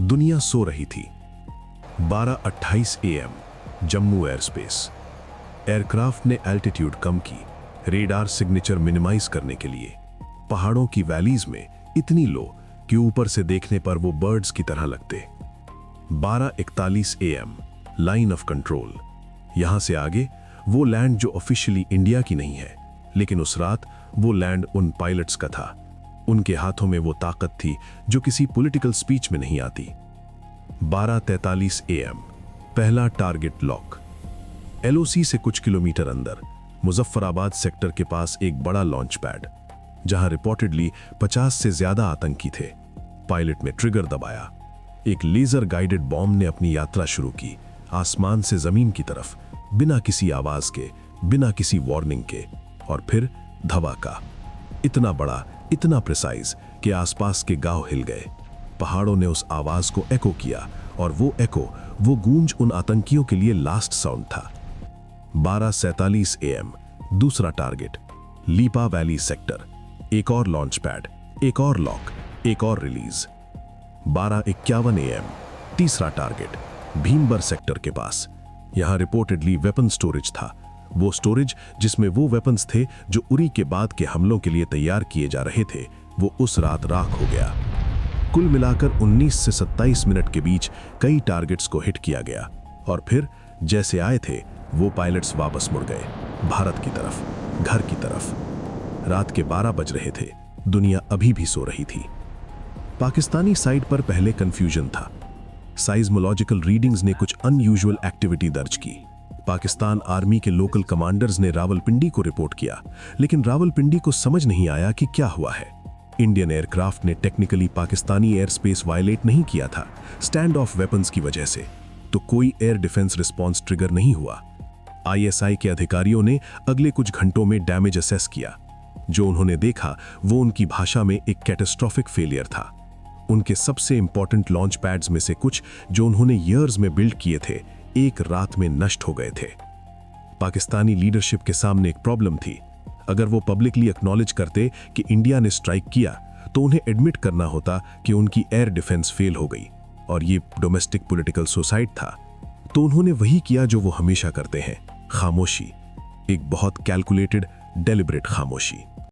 दुनिया सो रही थी। 12:28 AM जम्मू एयरस्पेस। एयरक्राफ्ट ने एल्टीट्यूड कम की, रेडार सिग्नेचर मिनिमाइज करने के लिए। पहाड़ों की वैलीज में इतनी लो कि ऊपर से देखने पर वो बर्ड्स की तरह लगते। 12:41 AM लाइन ऑफ कंट्रोल। यहां से आगे वो लैंड जो ऑफिशियली इंडिया की नहीं है, लेकिन उस रात वो लैंड उन पायलट्स का था। उनके हाथों में वो ताकत थी जो किसी पॉलिटिकल स्पीच में नहीं आती। 12:43 AM पहला टारगेट लॉक। LOC से कुछ किलोमीटर अंदर मुजफ्फराबाद सेक्टर के पास एक बड़ा लॉन्च पैड, जहां रिपोर्टेडली 50 से ज्यादा आतंकी थे। पायलट ने ट्रिगर दबाया। एक लेजर गाइडेड बॉम्ब ने अपनी यात्रा शुरू की, आसमान से जमीन की तरफ, बिना किसी आवाज के, बिना किसी वार्निंग के। और फिर धमाका, इतना बड़ा, इतना प्रिसाइज कि आसपास के गांव हिल गए। पहाड़ों ने उस आवाज को एको किया, और वो एको, वो गूंज उन आतंकियों के लिए लास्ट साउंड था। 12:47 AM दूसरा टारगेट, लीपा वैली सेक्टर। एक और लॉन्च पैड, एक और लॉक, एक और रिलीज। 12:51 AM तीसरा टारगेट, भीमबर सेक्टर के पास। यहां रिपोर्टेडली वेपन स्टोरेज था, वो स्टोरेज जिसमें वो वेपन्स थे जो उरी के बाद के हमलों के लिए तैयार किए जा रहे थे। वो उस रात राख हो गया। कुल मिलाकर 19 से 27 मिनट के बीच कई टारगेट्स को हिट किया गया, और फिर जैसे आए थे वो पायलट्स वापस मुड़ गए, भारत की तरफ, घर की तरफ। रात के 12 बज रहे थे, दुनिया अभी भी सो रही थी। पाकिस्तानी साइड पर पहले कंफ्यूजन था। साइज्मोलॉजिकल रीडिंग्स ने कुछ अनयूजुअल एक्टिविटी दर्ज की। पाकिस्तान आर्मी के लोकल कमांडर्स ने रावलपिंडी को रिपोर्ट किया, लेकिन रावलपिंडी को समझ नहीं आया कि क्या हुआ है। इंडियन एयरक्राफ्ट ने technically Pakistani air space violate नहीं किया था, स्टैंड ऑफ वेपन्स की वजह से, तो कोई एयर डिफेंस रिस्पॉन्स ट्रिगर नहीं हुआ। ISI के अधिकारियों ने अगले कुछ घंटों में डैमेज असेस किया। जो उन्होंने देखा वो उनकी भाषा में एक कैटास्ट्रोफिक फेलियर था। उनके सबसे इंपॉर्टेंट लॉन्च पैड्स में से कुछ जो उन्होंने ईयर्स में बिल्ड किए थे, एक रात में नष्ट हो गए थे। पाकिस्तानी लीडरशिप के सामने एक प्रॉब्लम थी। अगर वो पब्लिकली एक्नॉलेज करते कि इंडिया ने स्ट्राइक किया, तो उन्हें एडमिट करना होता कि उनकी एयर डिफेंस फेल हो गई, और ये डोमेस्टिक पॉलिटिकल सुसाइड था। तो उन्होंने वही किया जो वो हमेशा करते हैं, खामोशी। एक बहुत कैलकुलेटेड, डेलिब्रेट खामोशी।